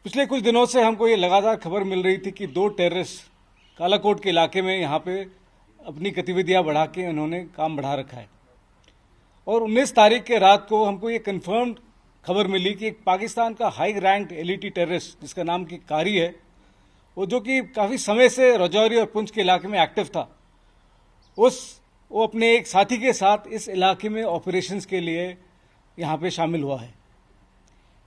पिछले कुछ दिनों से हमको ये लगातार खबर मिल रही थी कि दो टेररिस्ट कालाकोट के इलाके में यहाँ पे अपनी गतिविधियाँ बढ़ा के उन्होंने काम बढ़ा रखा है। और 19 तारीख के रात को हमको ये कंफर्म्ड खबर मिली कि एक पाकिस्तान का हाई रैंक्ड एलिटी टेररिस्ट जिसका नाम की कारी है, वो जो कि काफ़ी समय से राजौरी और पुंछ के इलाके में एक्टिव था, वो अपने एक साथी के साथ इस इलाके में ऑपरेशंस के लिए यहाँ पे शामिल हुआ है।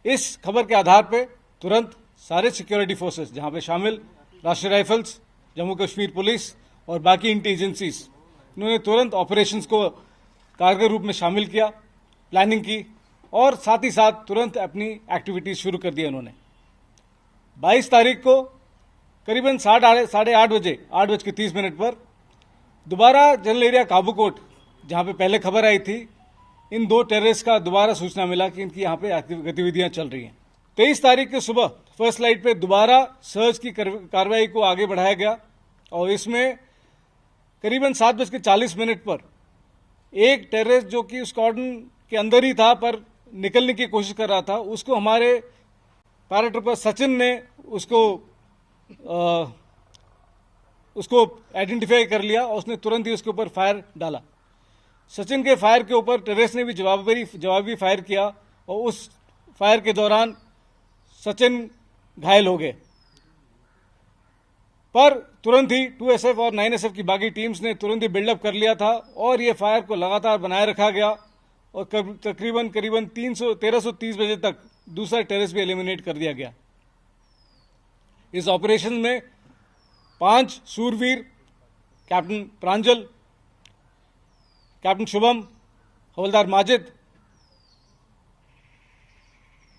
इस खबर के आधार पे तुरंत सारे सिक्योरिटी फोर्सेस जहाँ पे शामिल राष्ट्रीय राइफल्स, जम्मू कश्मीर पुलिस और बाकी इंटेलिजेंसीज, इन्होंने तुरंत ऑपरेशंस को कारगर रूप में शामिल किया, प्लानिंग की और साथ ही साथ तुरंत अपनी एक्टिविटीज शुरू कर दी उन्होंने। 22 तारीख को करीबन 8:30 बजे 8:30 पर दोबारा जनरल एरिया काबूकोट, जहाँ पे पहले खबर आई थी, इन दो टेररिस्ट का दोबारा सूचना मिला कि इनकी यहाँ पे गतिविधियां चल रही हैं। 23 तारीख की सुबह फर्स्ट लाइट पे दोबारा सर्च की कार्रवाई को आगे बढ़ाया गया और इसमें करीबन 7:40 पर एक टेररिस्ट जो कि उस कॉर्डन के अंदर ही था पर निकलने की कोशिश कर रहा था, उसको हमारे पैराट्रूपर सचिन ने उसको आइडेंटिफाई कर लिया और उसने तुरंत ही उसके ऊपर फायर डाला। सचिन के फायर के ऊपर टेररिस्ट ने भी जवाबी फायर किया और उस फायर के दौरान सचिन घायल हो गए। पर तुरंत ही 2SF और 9SF की बाकी टीम्स ने तुरंत ही बिल्डअप कर लिया था और ये फायर को लगातार बनाए रखा गया और तकरीबन 1330 बजे तक दूसरा टेररिस्ट भी एलिमिनेट कर दिया गया। इस ऑपरेशन में 5 शूरवीर, कैप्टन प्रांजल, कैप्टन शुभम, हवलदार माजिद,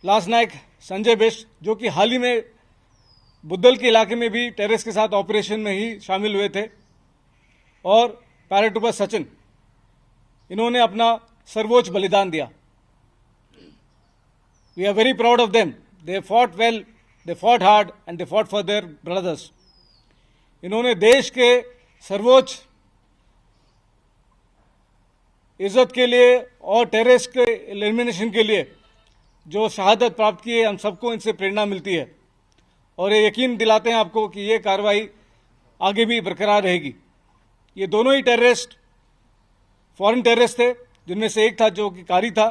लांस नायक संजय बिष्ट, जो कि हाल ही में बुद्धल के इलाके में भी टेररिस्ट के साथ ऑपरेशन में ही शामिल हुए थे, और पैराट्रूपर सचिन, इन्होंने अपना सर्वोच्च बलिदान दिया। We are very proud of them. They fought well, they fought hard and they fought for their brothers. इन्होंने देश के सर्वोच्च इज्जत के लिए और टेररिस्ट के एलिमिनेशन के लिए जो शहादत प्राप्त की है, हम सबको इनसे प्रेरणा मिलती है और ये यकीन दिलाते हैं आपको कि ये कार्रवाई आगे भी बरकरार रहेगी। ये दोनों ही टेररिस्ट फॉरेन टेररिस्ट थे, जिनमें से एक था जो कि कारी था,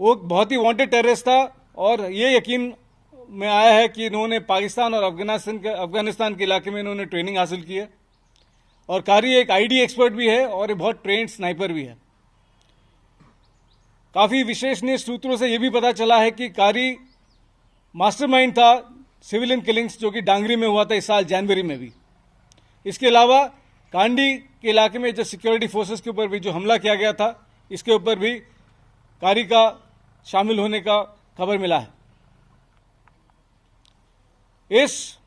वो बहुत ही वांटेड टेररिस्ट था और ये यकीन में आया है कि इन्होंने पाकिस्तान और अफगानिस्तान के इलाके में इन्होंने ट्रेनिंग हासिल की है और कारी एक आईडी एक्सपर्ट भी है और ये बहुत ट्रेंड स्नाइपर भी है। काफी विश्वसनीय सूत्रों से यह भी पता चला है कि कारी मास्टरमाइंड था सिविलियन किलिंग्स जो कि डांगरी में हुआ था इस साल जनवरी में भी। इसके अलावा कांडी के इलाके में जो सिक्योरिटी फोर्सेस के ऊपर भी जो हमला किया गया था, इसके ऊपर भी कारी का शामिल होने का खबर मिला है। इस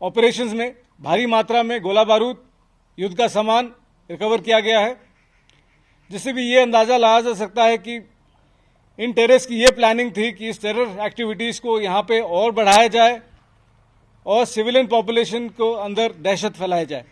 ऑपरेशंस में भारी मात्रा में गोला बारूद, युद्ध का सामान रिकवर किया गया है, जिससे भी ये अंदाजा लगाया जा सकता है कि इन टेररिस्ट की ये प्लानिंग थी कि इस टेरर एक्टिविटीज को यहाँ पे और बढ़ाया जाए और सिविलियन पॉपुलेशन को अंदर दहशत फैलाया जाए।